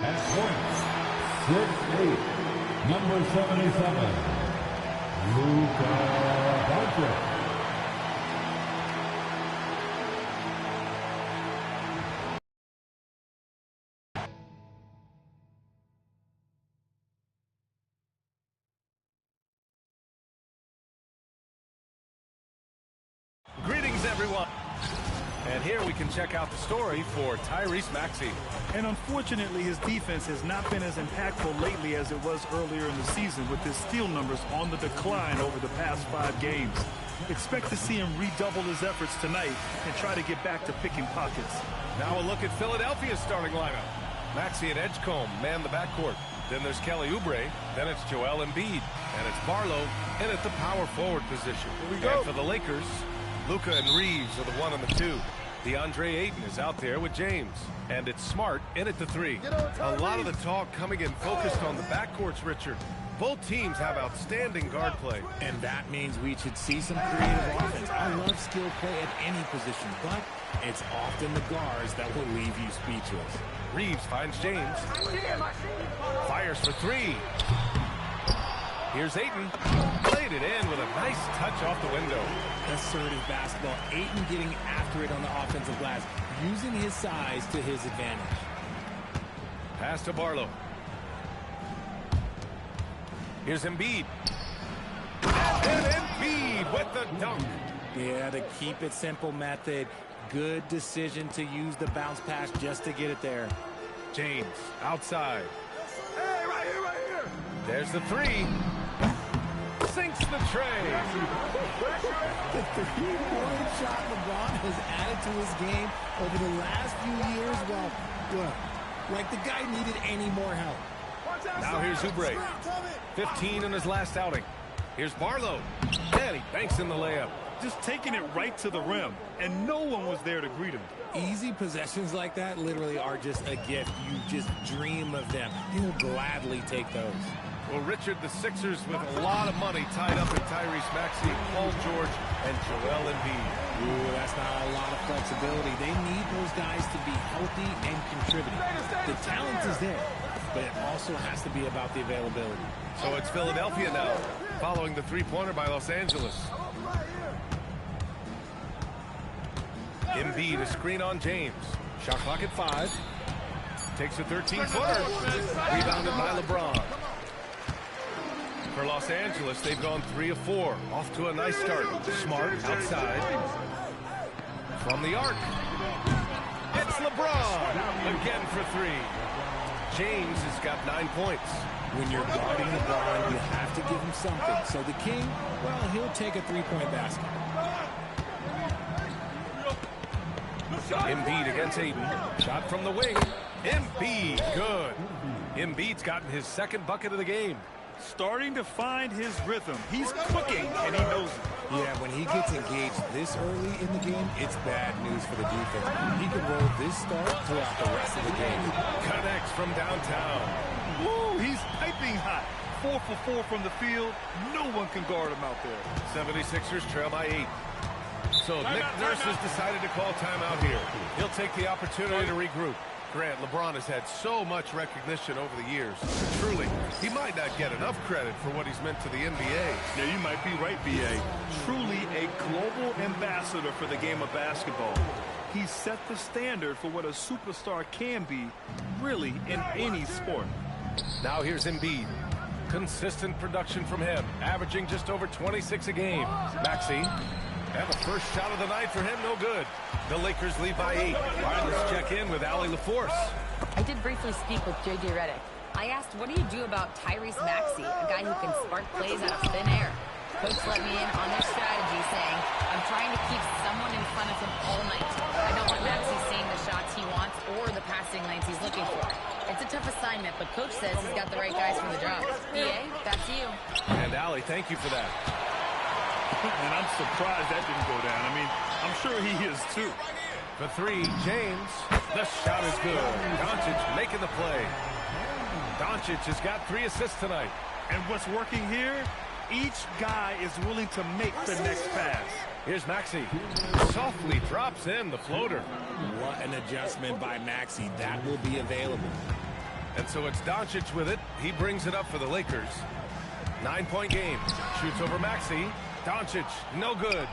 At points, 6'8", number 77, Luka Doncic. Greetings, everyone. And here we can check out the story for Tyrese Maxey. And unfortunately, his defense has not been as impactful lately as it was earlier in the season, with his steal numbers on the decline over the past 5 games. Expect to see him redouble his efforts tonight and try to get back to picking pockets. Now a look at Philadelphia's starting lineup. Maxey and Edgecombe man the backcourt. Then there's Kelly Oubre. Then it's Joel Embiid. And it's Barlow in at the power forward position. Here we go. And for the Lakers, Luka and Reeves are the 1 and the 2. DeAndre Ayton is out there with James. And it's Smart in at the 3. A lot of the talk coming in focused on the backcourts, Richard. Both teams have outstanding guard play. And that means we should see some creative offense. I love skill play at any position, but it's often the guards that will leave you speechless. Reeves finds James. Fires for 3. Here's Ayton. Played it in with a nice touch off the window. Assertive basketball. Ayton getting after it on the offensive glass, using his size to his advantage. Pass to Barlow. Here's Embiid. And Embiid with the dunk. Yeah, the keep it simple method. Good decision to use the bounce pass just to get it there. James outside. Hey, right here. There's the 3. Sinks the tray. The 3-point shot LeBron has added to his game over the last few years. Well, like the guy needed any more help. Now here's Oubre. 15 in his last outing. Here's Barlow. And he banks in the layup. Just taking it right to the rim, and no one was there to greet him. Easy possessions like that literally are just a gift. You just dream of them. He'll gladly take those. Well, Richard, the Sixers with a lot of money tied up in Tyrese Maxey, Paul George, and Joel Embiid. Ooh, that's not a lot of flexibility. They need those guys to be healthy and contributing. The talent is there, but it also has to be about the availability. So it's Philadelphia now, following the 3-pointer by Los Angeles. Embiid, a screen on James. Shot clock at 5. Takes a 13-footer. Rebounded by LeBron. For Los Angeles, they've gone 3 of 4. Off to a nice start. Smart outside. From the arc. It's LeBron. Again for 3. James has got 9 points. When you're guarding LeBron, you have to give him something. So the King, well, he'll take a 3-point basket. Embiid against Ayton. Shot from the wing. Embiid, good. Embiid's gotten his 2nd bucket of the game. Starting to find his rhythm. He's cooking, and he knows it. Yeah, when he gets engaged this early in the game, it's bad news for the defense. He could roll this start throughout the rest of the game. Connects from downtown. Woo, he's piping hot. 4 for 4 from the field. No one can guard him out there. 76ers trail by 8. So Nick Nurse has decided to call timeout here. He'll take the opportunity to regroup. Grant, LeBron has had so much recognition over the years. Truly, he might not get enough credit for what he's meant to the NBA. Yeah, you might be right, B.A. Truly a global ambassador for the game of basketball. He set the standard for what a superstar can be, really, in any sport. Now here's Embiid. Consistent production from him, averaging just over 26 a game. Maxey, and the first shot of the night for him, no good. The Lakers lead by 8. All right, let's check in with Allie LaForce. I did briefly speak with J.J. Redick. I asked, what do you do about Tyrese Maxey, a guy who can spark plays out of thin air? Coach let me in on their strategy, saying, I'm trying to keep someone in front of him all night. I don't want Maxey seeing the shots he wants or the passing lanes he's looking for. It's a tough assignment, but Coach says he's got the right guys for the job. B.A., back to you. And Allie, thank you for that. And I'm surprised that didn't go down. I mean, I'm sure he is too. For 3, James. The shot is good. Doncic making the play. Doncic has got 3 assists tonight. And what's working here? Each guy is willing to make the next pass. Here's Maxey. Softly drops in the floater. What an adjustment by Maxey. That will be available. And so it's Doncic with it. He brings it up for the Lakers. 9-point game. Shoots over Maxey. Doncic, no good.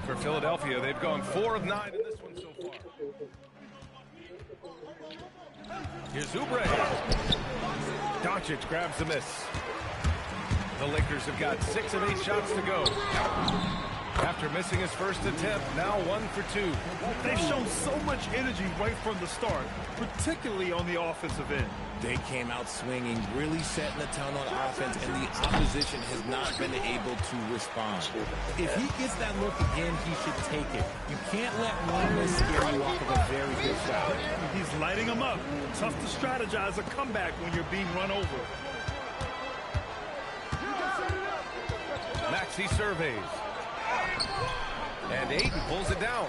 For Philadelphia, they've gone 4 of 9 in this one so far. Here's Oubre. Doncic grabs the miss. The Lakers have got 6 of 8 shots to go. After missing his first attempt, now 1 for 2. They've shown so much energy right from the start, particularly on the offensive end. They came out swinging, really setting the tone on offense, and the opposition has not been able to respond. If he gets that look again, he should take it. You can't let one miss scare you off of a very good shot. He's lighting them up. Tough to strategize a comeback when you're being run over. Maxey surveys. And Ayton pulls it down.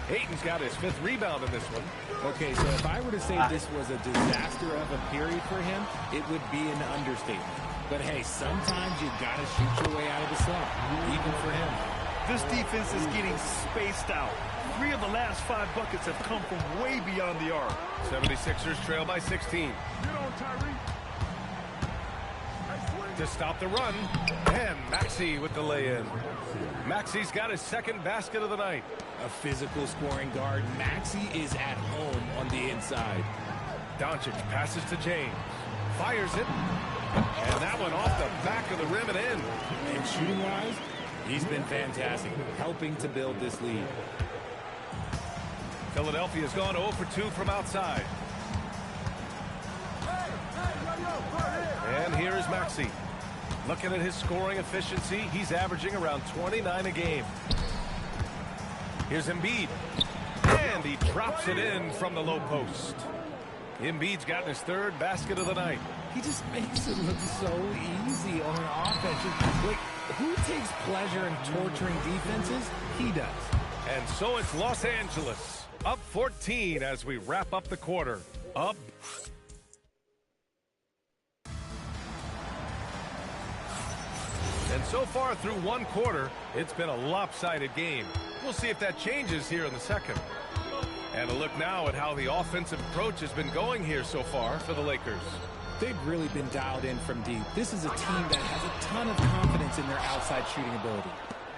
Ayton's got his 5th rebound in this one. Okay, so if I were to say this was a disaster of a period for him, it would be an understatement. But hey, sometimes you gotta shoot your way out of the slump, even for him. This defense is getting spaced out. 3 of the last 5 buckets have come from way beyond the arc. 76ers trail by 16. To stop the run, and Maxey with the lay-in. Maxey's got his 2nd basket of the night. A physical scoring guard, Maxey is at home on the inside. Doncic passes to James. Fires it. And that one off the back of the rim and in. And shooting-wise, he's been fantastic, helping to build this lead. Philadelphia's gone 0 for 2 from outside. And here is Maxey. Looking at his scoring efficiency, he's averaging around 29 a game. Here's Embiid. And he drops it in from the low post. Embiid's gotten his 3rd basket of the night. He just makes it look so easy on an offense. Like, who takes pleasure in torturing defenses? He does. And so it's Los Angeles, up 14 as we wrap up the quarter. Up. And so far through 1 quarter, it's been a lopsided game. We'll see if that changes here in the 2nd. And a look now at how the offensive approach has been going here so far for the Lakers. They've really been dialed in from deep. This is a team that has a ton of confidence in their outside shooting ability.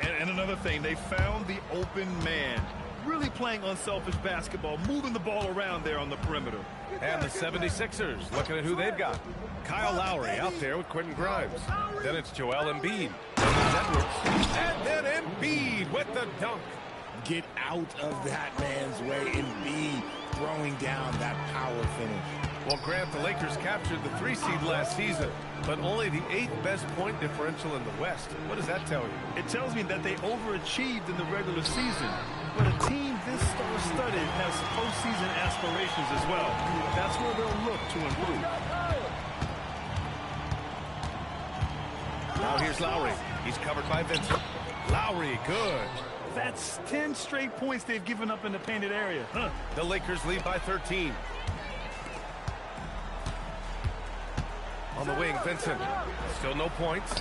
And another thing, they found the open man. Really playing unselfish basketball, moving the ball around there on the perimeter. And the 76ers, looking at who they've got. Kyle Lowry out there with Quentin Grimes. Then it's Joel Embiid. And then Embiid with the dunk. Get out of that man's way. Embiid throwing down that power finish. Well, Grant, the Lakers captured the 3 seed last season, but only the 8th best point differential in the West. What does that tell you? It tells me that they overachieved in the regular season. But a team this star-studded has postseason aspirations as well. That's where they'll look to improve. Now here's Lowry. He's covered by Vincent. Lowry, good. That's 10 straight points they've given up in the painted area. The Lakers lead by 13. On the wing, Vincent. Still no points.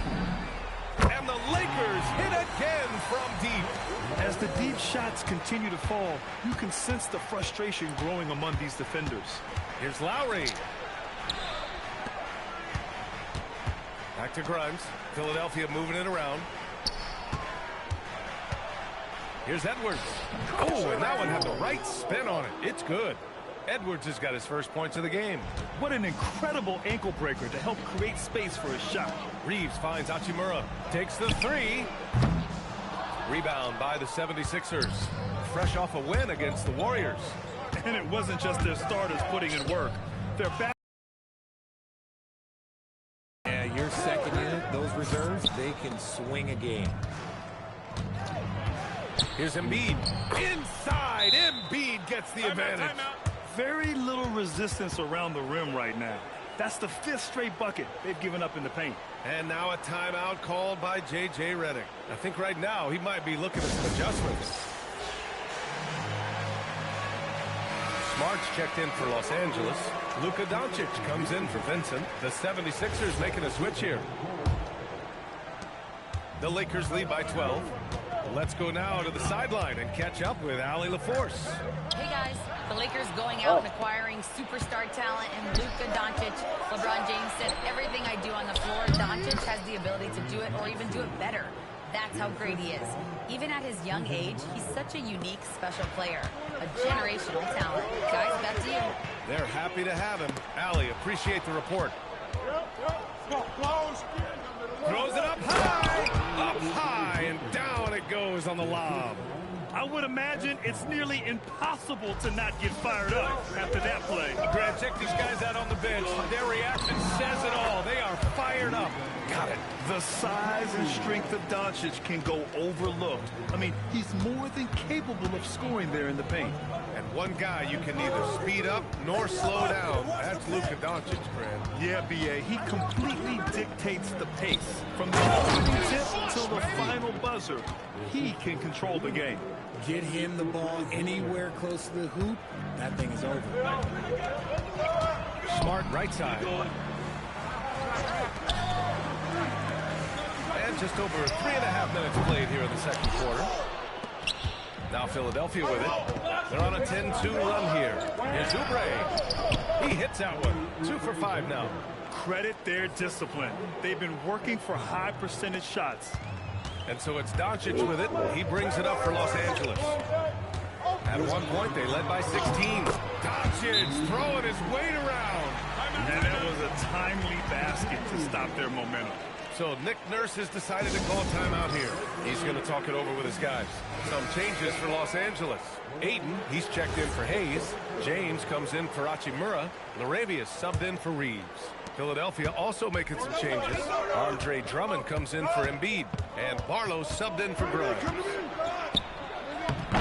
And the Lakers hit again from deep. As the deep shots continue to fall, you can sense the frustration growing among these defenders. Here's Lowry. Back to Grimes. Philadelphia moving it around. Here's Edwards. Oh, and that one had the right spin on it. It's good. Edwards has got his first points of the game. What an incredible ankle breaker to help create space for a shot. Reeves finds Hachimura. Takes the three. Rebound by the 76ers. Fresh off a win against the Warriors. And it wasn't just their starters putting in work. Their back. Yeah, your second unit, those reserves, they can swing a game. Here's Embiid. Inside. Embiid gets the advantage. Very little resistance around the rim right now. That's the 5th straight bucket they've given up in the paint. And now a timeout called by J.J. Redick. I think right now he might be looking at some adjustments. Smart's checked in for Los Angeles. Luka Doncic comes in for Vincent. The 76ers making a switch here. The Lakers lead by 12. Let's go now to the sideline and catch up with Allie LaForce. Hey guys, the Lakers going out and acquiring superstar talent in Luka Doncic. LeBron James said, everything I do on the floor, Doncic has the ability to do it or even do it better. That's how great he is. Even at his young age, he's such a unique, special player. A generational talent. Guys, back to you. They're happy to have him. Allie, appreciate the report. Throws it up high, and down it goes on the lob. I would imagine it's nearly impossible to not get fired up after that play. Grant, check these guys out on the bench. Their reaction says it all. They are fired up. Got it. The size and strength of Doncic can go overlooked. I mean, he's more than capable of scoring there in the paint. And one guy you can neither speed up nor slow down. That's Luka Doncic, Grant. Yeah, B.A., he completely dictates the pace. From the opening tip until the final buzzer, he can control the game. Get him the ball anywhere close to the hoop, that thing is over. Smart right side. And just over 3.5 minutes played here in the second quarter. Now Philadelphia with it. They're on a 10-2 run here. Here's Oubre. He hits that one. 2 for 5 now. Credit their discipline. They've been working for high percentage shots. And so it's Doncic with it. He brings it up for Los Angeles. At one point, they led by 16. Doncic throwing his weight around. And that was a timely basket to stop their momentum. So Nick Nurse has decided to call timeout here. He's going to talk it over with his guys. Some changes for Los Angeles. Aiden, he's checked in for Hayes. James comes in for Hachimura. Larabius subbed in for Reeves. Philadelphia also making some changes. Andre Drummond comes in for Embiid. And Barlow subbed in for Grimes.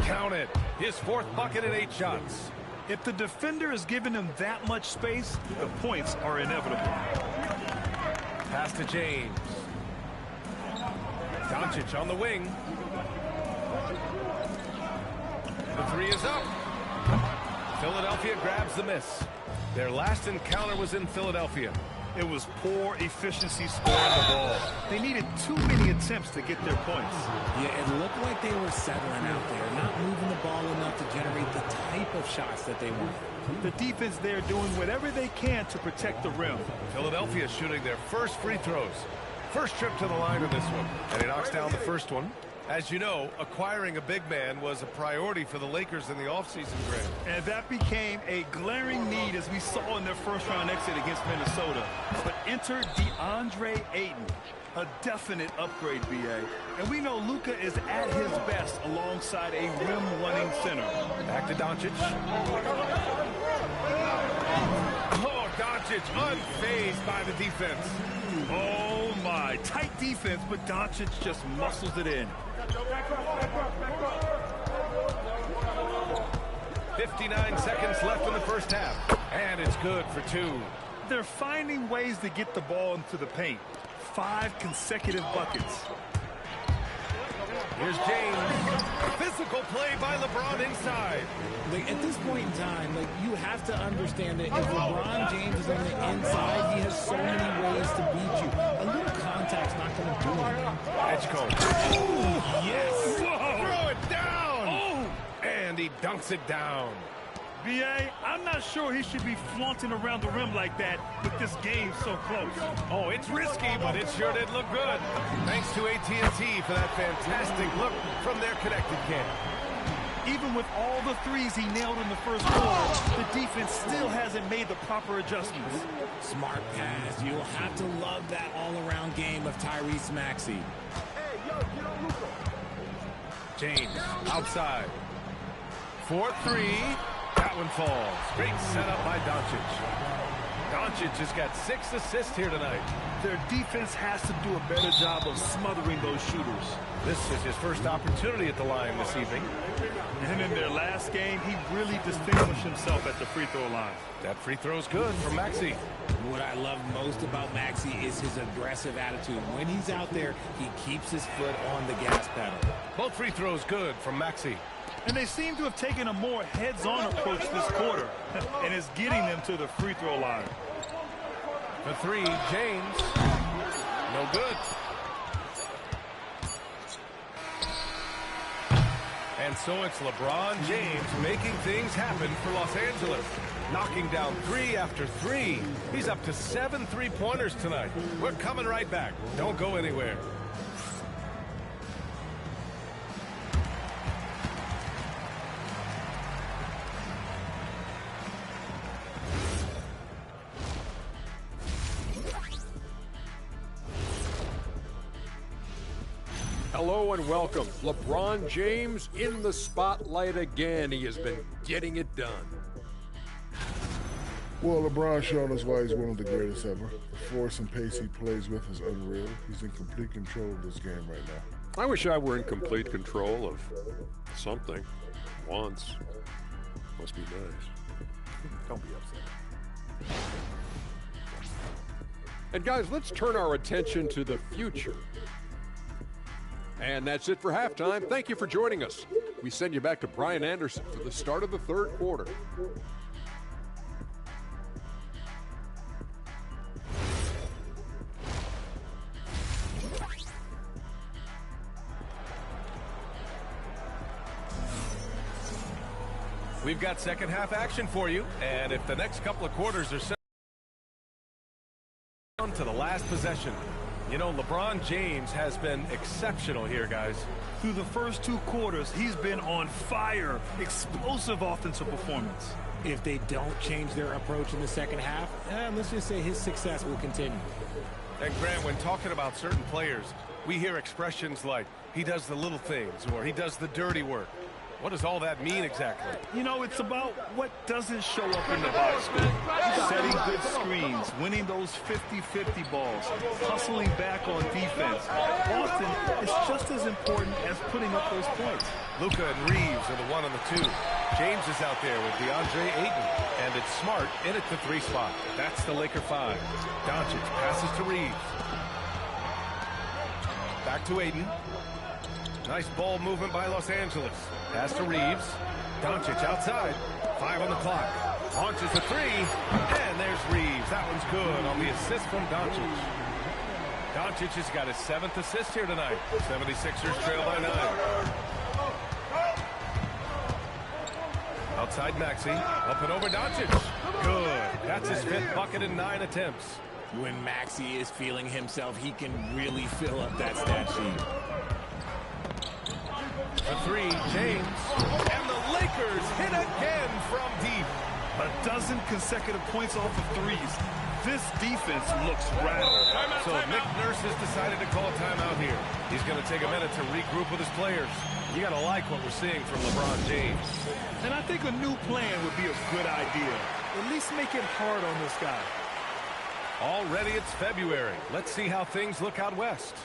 Count it. His 4th bucket in 8 shots. If the defender is giving him that much space, the points are inevitable. Pass to James. Doncic on the wing. The 3 is up. Philadelphia grabs the miss. Their last encounter was in Philadelphia. It was poor efficiency scoring the ball. They needed too many attempts to get their points. Yeah, it looked like they were settling out there, not moving the ball enough to generate the type of shots that they want. The defense there doing whatever they can to protect the rim. Philadelphia shooting their first free throws. First trip to the line in this one. And he knocks down the first one. As you know, acquiring a big man was a priority for the Lakers in the offseason, Grant. And that became a glaring need as we saw in their first-round exit against Minnesota. But enter DeAndre Ayton, a definite upgrade, B.A. And we know Luka is at his best alongside a rim-running center. Back to Doncic. Oh, Doncic unfazed by the defense. Oh, my. Tight defense, but Doncic just muscles it in. 59 seconds left in the first half. And it's good for 2. They're finding ways to get the ball into the paint. 5 consecutive buckets. Here's James. Physical play by LeBron inside. At this point in time, you have to understand that if LeBron James is on the inside, he has so many ways to beat you. A little contact's not going to do anything. Dunks it down. B.A., I'm not sure he should be flaunting around the rim like that with this game so close. Oh, it's risky, but it sure did look good. Thanks to AT&T for that fantastic look from their connected camp. Even with all the threes he nailed in the first quarter, the defense still hasn't made the proper adjustments. Smart pass. You'll have to love that all-around game of Tyrese Maxey. James outside. 4-3. That one falls. Great setup by Doncic. Doncic has got 6 assists here tonight. Their defense has to do a better job of smothering those shooters. This is his first opportunity at the line this evening. And in their last game, he really distinguished himself at the free throw line. That free throw's good from Maxey. What I love most about Maxey is his aggressive attitude. When he's out there, he keeps his foot on the gas pedal. Both free throws good from Maxey. And they seem to have taken a more heads-on approach this quarter, and it's getting them to the free throw line. For 3, James. No good. And so it's LeBron James making things happen for Los Angeles. Knocking down 3 after 3. He's up to 7 3-pointers tonight. We're coming right back. Don't go anywhere. Hello and welcome. LeBron James in the spotlight again. He has been getting it done. Well, LeBron showing us why he's one of the greatest ever. The force and pace he plays with is unreal. He's in complete control of this game right now. I wish I were in complete control of something once. Must be nice. Don't be upset. And guys, let's turn our attention to the future. And that's it for halftime. Thank you for joining us. We send you back to Brian Anderson for the start of the third quarter. We've got second half action for you, and if the next couple of quarters are set down to the last possession, you know, LeBron James has been exceptional here, guys. Through the first 2 quarters, he's been on fire. Explosive offensive performance. If they don't change their approach in the second half, let's just say his success will continue. And Grant, when talking about certain players, we hear expressions like, he does the little things, or he does the dirty work. What does all that mean exactly? You know, it's about what doesn't show up in the box score. Setting good screens, winning those 50-50 balls, hustling back on defense. Often, it's just as important as putting up those points. Luka and Reeves are the 1 and the 2. James is out there with DeAndre Ayton, and it's Smart in at the 3 spot. That's the Laker 5. Doncic passes to Reeves. Back to Ayton. Nice ball movement by Los Angeles. Pass to Reeves. Doncic outside. 5 on the clock. Launches a 3. And there's Reeves. That one's good on the assist from Doncic. Doncic has got his 7th assist here tonight. 76ers trail by 9. Outside Maxey. Up and over Doncic. Good. That's his 5th bucket in 9 attempts. When Maxey is feeling himself, he can really fill up that stat sheet. The 3, James. And the Lakers hit again from deep. A dozen consecutive points off of threes. This defense looks rattled. So Nick Nurse has decided to call a timeout here. He's going to take a minute to regroup with his players. You got to like what we're seeing from LeBron James. And I think a new plan would be a good idea. At least make it hard on this guy. Already it's February. Let's see how things look out west.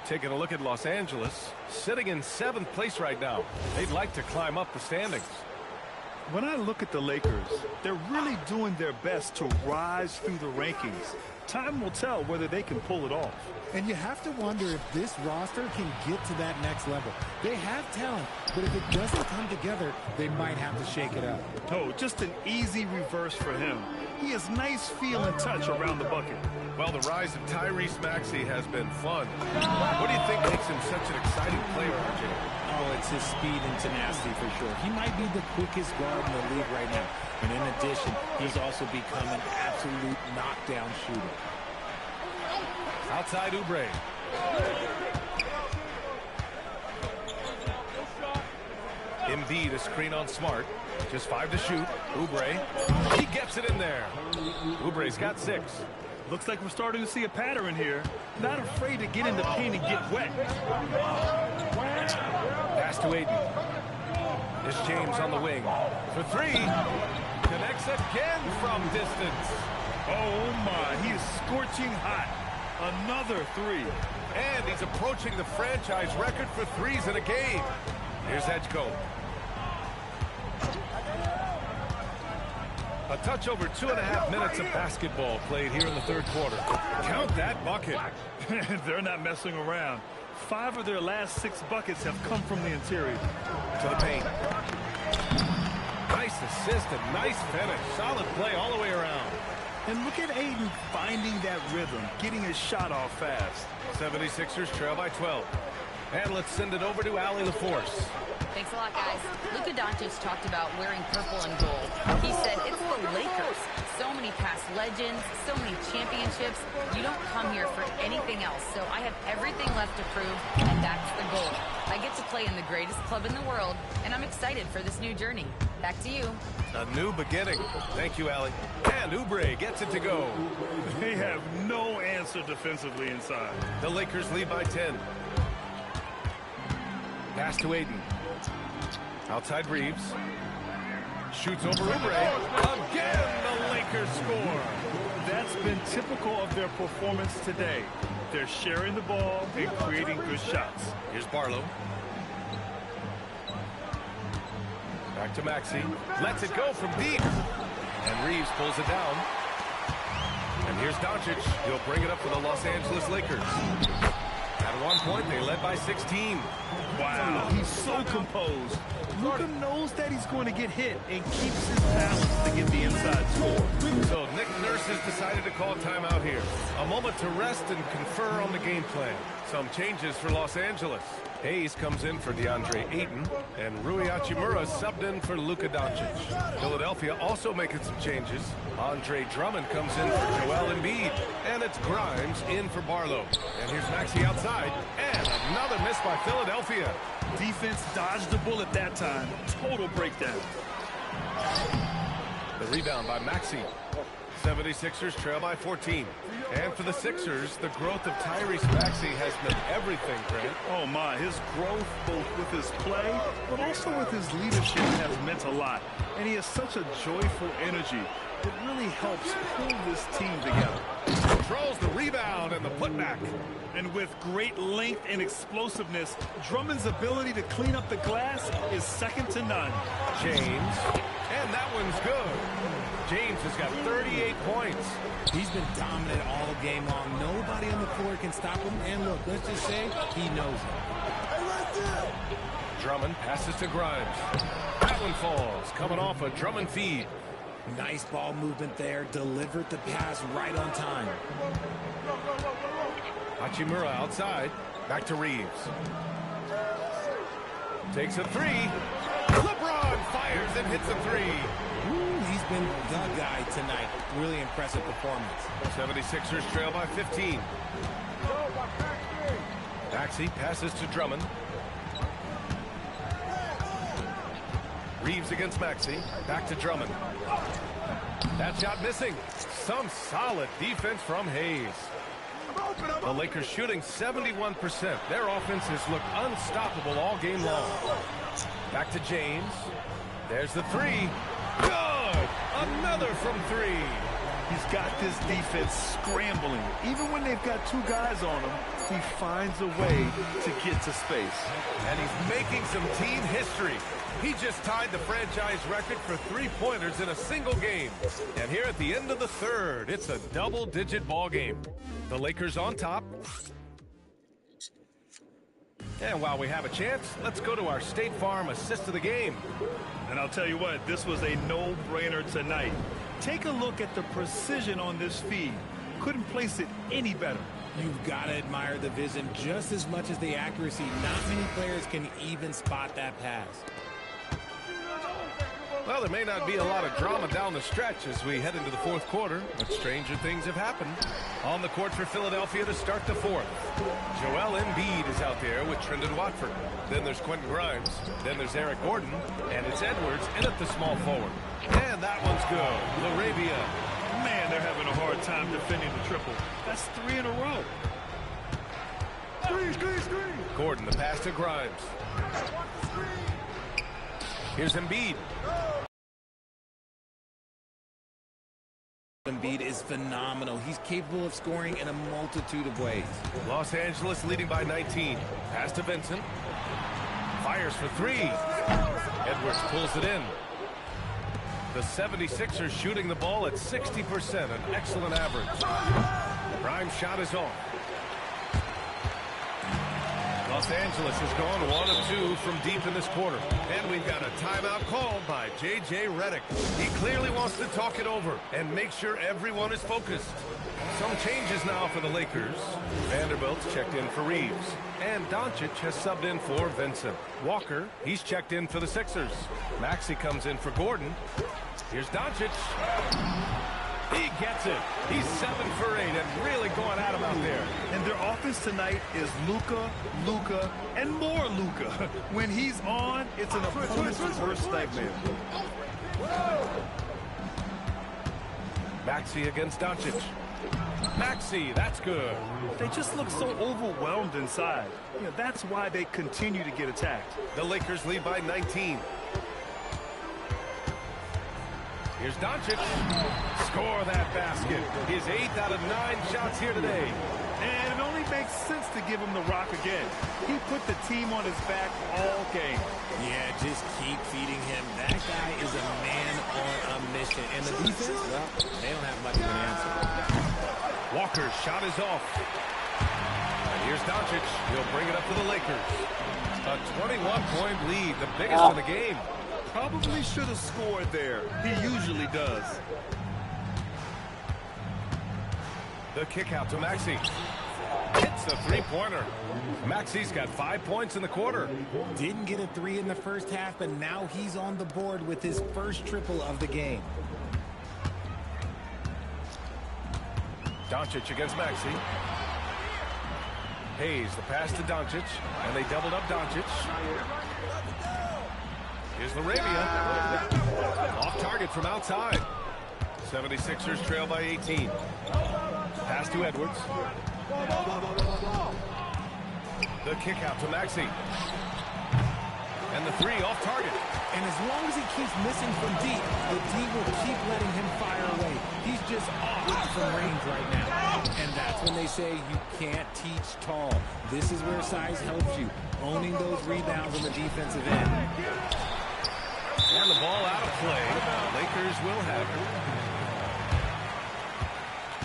Taking a look at Los Angeles, sitting in 7th place right now. They'd like to climb up the standings. When I look at the Lakers, they're really doing their best to rise through the rankings. Time will tell whether they can pull it off. And you have to wonder if this roster can get to that next level. They have talent, but if it doesn't come together, they might have to shake it up. Oh, just an easy reverse for him. He has nice feel and touch around the bucket. Well, the rise of Tyrese Maxey has been fun. What do you think makes him such an exciting player, RJ? Oh, it's his speed and tenacity for sure. He might be the quickest guard in the league right now. And in addition, he's also become an absolute knockdown shooter. Outside Oubre. Embiid, a screen on Smart. Just 5 to shoot. Oubre. He gets it in there. Oubre's got 6. Looks like we're starting to see a pattern here. Not afraid to get in the paint and get wet. Pass to Ayton. It's James on the wing. For 3. Connects again from distance. Oh, my. He is scorching hot. Another 3. And he's approaching the franchise record for threes in a game. Here's Edgecombe. A touch over 2.5 minutes of basketball played here in the third quarter. Count that bucket. They're not messing around. 5 of their last 6 buckets have come from the interior. To the paint. Nice assist and nice finish. Solid play all the way around. And look at Ayton finding that rhythm, getting his shot off fast. 76ers trail by 12. And let's send it over to Allie LaForce. Thanks a lot, guys. Luka Doncic talked about wearing purple and gold. He said, it's the Lakers. So many past legends, so many championships. You don't come here for anything else. So I have everything left to prove, and that's the goal. I get to play in the greatest club in the world, and I'm excited for this new journey. Back to you. A new beginning. Thank you, Allie. And Oubre gets it to go. They have no answer defensively inside. The Lakers lead by 10. Pass to Ayton. Outside Reeves. Shoots over Oubre. Again, the Lakers score. That's been typical of their performance today. They're sharing the ball and creating good shots. Here's Barlow. Back to Maxey. Lets it go from deep. And Reeves pulls it down. And here's Doncic. He'll bring it up for the Los Angeles Lakers. At one point, they led by 16. Wow, he's so composed. Luka knows that he's going to get hit and keeps his balance to get the inside score. So Nick Nurse has decided to call timeout here. A moment to rest and confer on the game plan. Some changes for Los Angeles. Hayes comes in for DeAndre Ayton, and Rui Hachimura subbed in for Luka Doncic. Philadelphia also making some changes. Andre Drummond comes in for Joel Embiid, and it's Grimes in for Barlow. And here's Maxey outside, and another miss by Philadelphia. Defense dodged the bullet that time. Total breakdown. The rebound by Maxey. 76ers trail by 14. And for the Sixers, the growth of Tyrese Maxey has meant everything, Grant. Oh, my. His growth, both with his play, but also with his leadership, has meant a lot. And he has such a joyful energy. It really helps pull this team together. Controls the rebound and the putback. And with great length and explosiveness, Drummond's ability to clean up the glass is second to none. James. And that one's good. James has got 38 points. He's been dominant all game long. Nobody on the floor can stop him. And look, let's just say he knows it. Drummond passes to Grimes. That one falls, coming off a Drummond feed. Nice ball movement there. Delivered the pass right on time. Hachimura outside. Back to Reeves. Takes a 3. LeBron fires and hits a 3. Ooh, he's been the guy tonight. Really impressive performance. 76ers trail by 15. Maxey passes to Drummond. Reeves against Maxey. Back to Drummond. That shot missing. Some solid defense from Hayes. The Lakers shooting 71%. Their offense has looked unstoppable all game long. Back to James. There's the 3. Good! Another from 3. He's got this defense scrambling. Even when they've got 2 guys on him, he finds a way to get to space. And he's making some team history. He just tied the franchise record for 3-pointers in a single game. And here at the end of the third, it's a double-digit ball game. The Lakers on top. And while we have a chance, let's go to our State Farm assist of the game. And I'll tell you what, this was a no-brainer tonight. Take a look at the precision on this feed. Couldn't place it any better. You've got to admire the vision just as much as the accuracy. Not many players can even spot that pass. Well, there may not be a lot of drama down the stretch as we head into the fourth quarter, but stranger things have happened. On the court for Philadelphia to start the fourth, Joel Embiid is out there with Trendon Watford. Then there's Quentin Grimes. Then there's Eric Gordon. And it's Edwards in at the small forward. And that one's good. LaRavia. Man, they're having a hard time defending the triple. That's 3 in a row. Screen. Gordon, the pass to Grimes. Here's Embiid. Embiid is phenomenal. He's capable of scoring in a multitude of ways. Los Angeles leading by 19. Pass to Vincent. Fires for 3. Edwards pulls it in. The 76ers shooting the ball at 60%, an excellent average. Grimes' shot is off. Los Angeles has gone 1 of 2 from deep in this quarter. And we've got a timeout called by J.J. Redick. He clearly wants to talk it over and make sure everyone is focused. Some changes now for the Lakers. Vanderbilt's checked in for Reeves. And Doncic has subbed in for Vincent. Walker, he's checked in for the Sixers. Maxey comes in for Gordon. Here's Doncic. He gets it. He's 7 for 8 and really going at him out there. And their offense tonight is Luka, and more Luka. When he's on, it's an opponent's worst nightmare. Maxey against Doncic. Maxey, that's good. They just look so overwhelmed inside. That's why they continue to get attacked. The Lakers lead by 19. Here's Doncic. Score that basket. His 8th out of 9 shots here today. And it only makes sense to give him the rock again. He put the team on his back all game. Yeah, just keep feeding him. That guy is a man on a mission. And the defense, well, they don't have much of an answer. Walker's shot is off. And here's Doncic. He'll bring it up to the Lakers. A 21-point lead, the biggest in the game. Probably should have scored there. He usually does. The kick out to Maxey. Hits the three-pointer. Maxey's got 5 points in the quarter. Didn't get a 3 in the first half, but now he's on the board with his first triple of the game. Doncic against Maxey. Hayes, the pass to Doncic, and they doubled up Doncic. Here's LaRavia. Off target from outside. 76ers trail by 18. Pass to Edwards. The kick out to Maxey. And the 3 off target. And as long as he keeps missing from deep, the D will keep letting him fire away. He's just off from range right now. And that's when they say you can't teach tall. This is where size helps you. Owning those rebounds on the defensive end. And the ball out of play. Lakers will have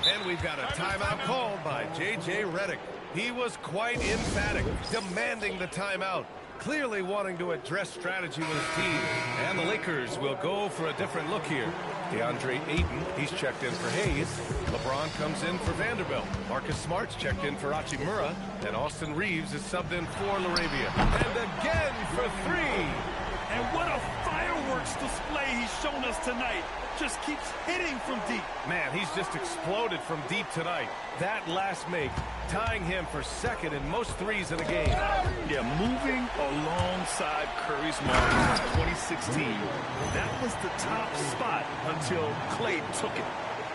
it. And we've got a timeout called by J.J. Redick. He was quite emphatic, demanding the timeout. Clearly wanting to address strategy with his team. And the Lakers will go for a different look here. DeAndre Ayton, he's checked in for Hayes. LeBron comes in for Vanderbilt. Marcus Smart's checked in for Hachimura. And Austin Reeves is subbed in for LaRavia. And again for 3. And what a fireworks display he's shown us tonight. Just keeps hitting from deep. Man, he's just exploded from deep tonight. That last make, tying him for 2nd in most threes in a game. Yeah, moving alongside Curry's mark in 2016. That was the top spot until Klay took it.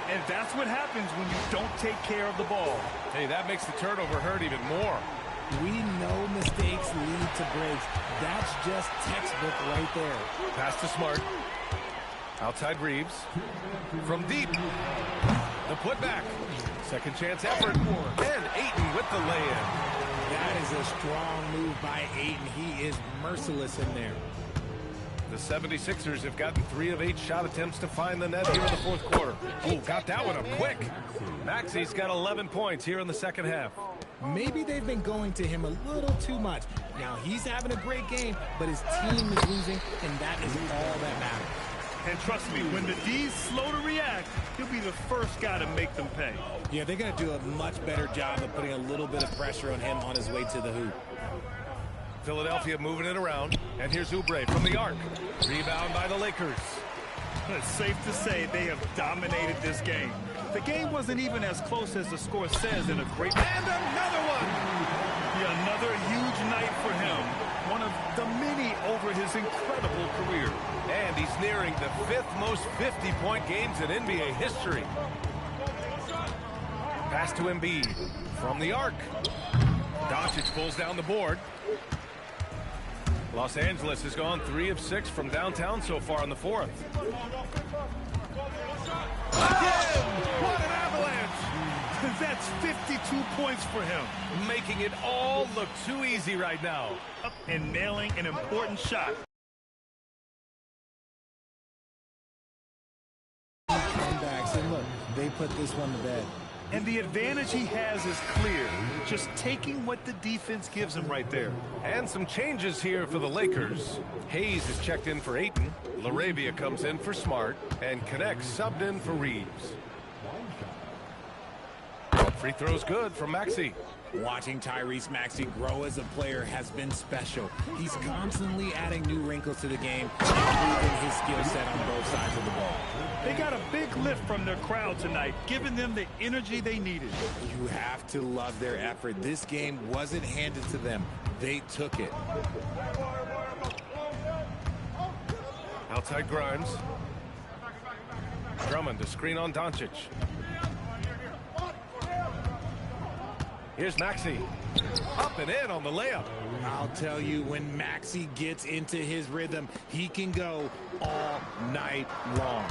And that's what happens when you don't take care of the ball. Hey, that makes the turnover hurt even more. We know mistakes lead to breaks. That's just textbook right there. Pass to Smart. Outside Reeves. From deep. The putback. Second chance effort. And Ayton with the lay-in. That is a strong move by Ayton. He is merciless in there. The 76ers have gotten 3 of 8 shot attempts to find the net here in the fourth quarter. Oh, got that one up quick. Maxey's got 11 points here in the second half. Maybe they've been going to him a little too much. Now he's having a great game, but his team is losing, and that is all that matters. And trust me, when the D's slow to react, he'll be the first guy to make them pay. Yeah, they're going to do a much better job of putting a little bit of pressure on him on his way to the hoop. Philadelphia moving it around. And here's Oubre from the arc. Rebound by the Lakers. It's safe to say they have dominated this game. The game wasn't even as close as the score says in a great... And another one! Yeah, another huge night for him. One of the many over his incredible career. And he's nearing the 5th most 50-point games in NBA history. Pass to Embiid from the arc. Doncic pulls down the board. Los Angeles has gone 3 of 6 from downtown so far in the 4th. Again! What an avalanche! That's 52 points for him. Making it all look too easy right now. Up and nailing an important shot. Comebacks, and look, they put this one to bed. And the advantage he has is clear. Just taking what the defense gives him right there. And some changes here for the Lakers. Hayes is checked in for Ayton. LaRavia comes in for Smart. And Connect subbed in for Reeves. Free throw's good from Maxey. Watching Tyrese Maxey grow as a player has been special. He's constantly adding new wrinkles to the game and improving his skill set on both sides of the ball. They got a big lift from their crowd tonight, giving them the energy they needed. You have to love their effort. This game wasn't handed to them. They took it. Outside Grimes. Drummond to screen on Doncic. Here's Maxey. Up and in on the layup. I'll tell you, when Maxey gets into his rhythm, he can go all night long.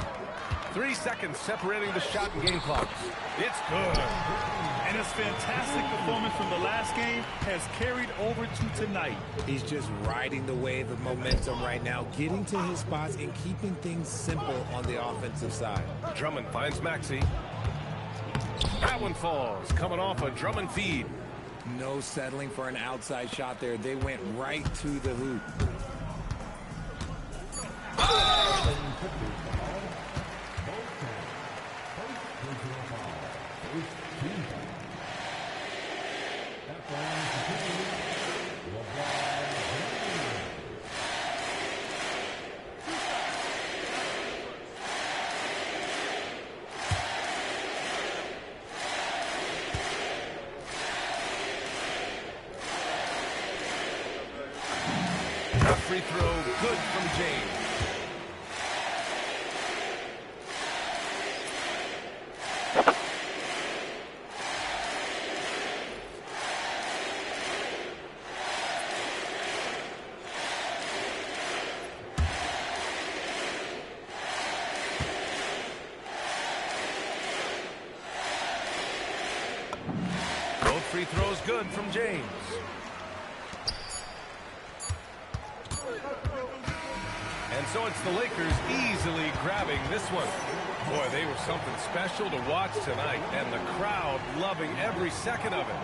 3 seconds separating the shot and game clocks. It's good. And his fantastic performance from the last game has carried over to tonight. He's just riding the wave of momentum right now, getting to his spots and keeping things simple on the offensive side. Drummond finds Maxey. That one falls, coming off a Drummond feed. No settling for an outside shot there. They went right to the hoop. Free throw, good from James. Both free throws good from James. And so it's the Lakers easily grabbing this one. Boy, they were something special to watch tonight, and the crowd loving every second of it.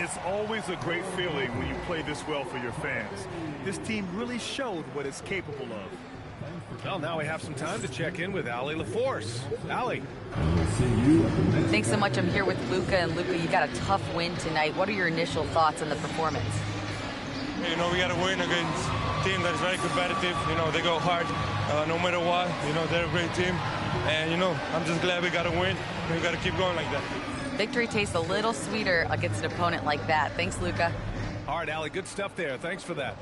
It's always a great feeling when you play this well for your fans. This team really showed what it's capable of. Well, now we have some time to check in with Allie LaForce. Allie. Thanks so much. I'm here with Luka, and Luka, you got a tough win tonight. What are your initial thoughts on the performance? You know, we got to win against a team that is very competitive. You know, they go hard no matter what. You know, they're a great team. And, you know, I'm just glad we got to win. We got to keep going like that. Victory tastes a little sweeter against an opponent like that. Thanks, Luka. All right, Allie, good stuff there. Thanks for that.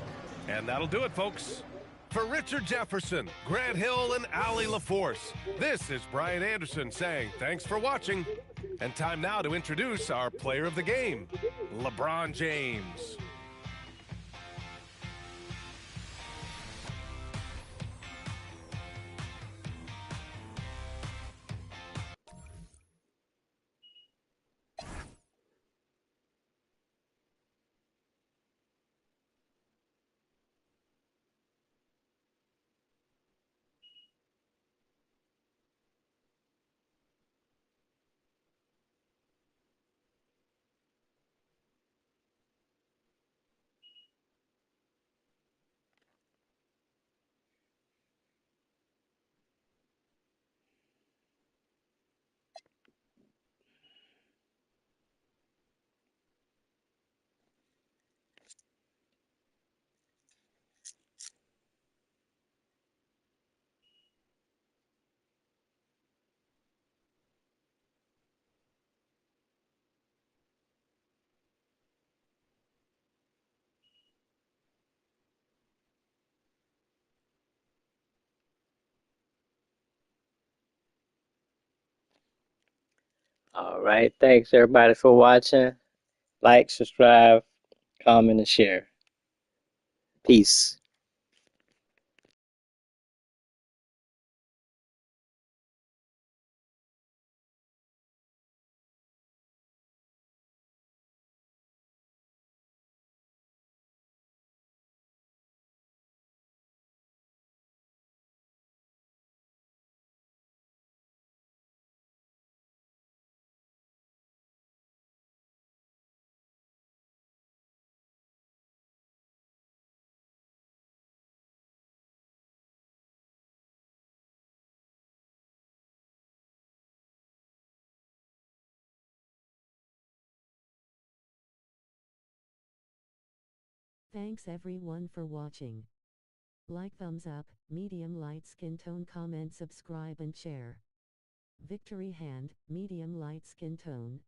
And that'll do it, folks. For Richard Jefferson, Grant Hill, and Allie LaForce, this is Brian Anderson saying thanks for watching. And time now to introduce our player of the game, LeBron James. All right. Thanks everybody for watching. Like, subscribe, comment, and share. Peace. Thanks everyone for watching. Like, thumbs up, medium light skin tone, comment, subscribe and share. Victory hand, medium light skin tone.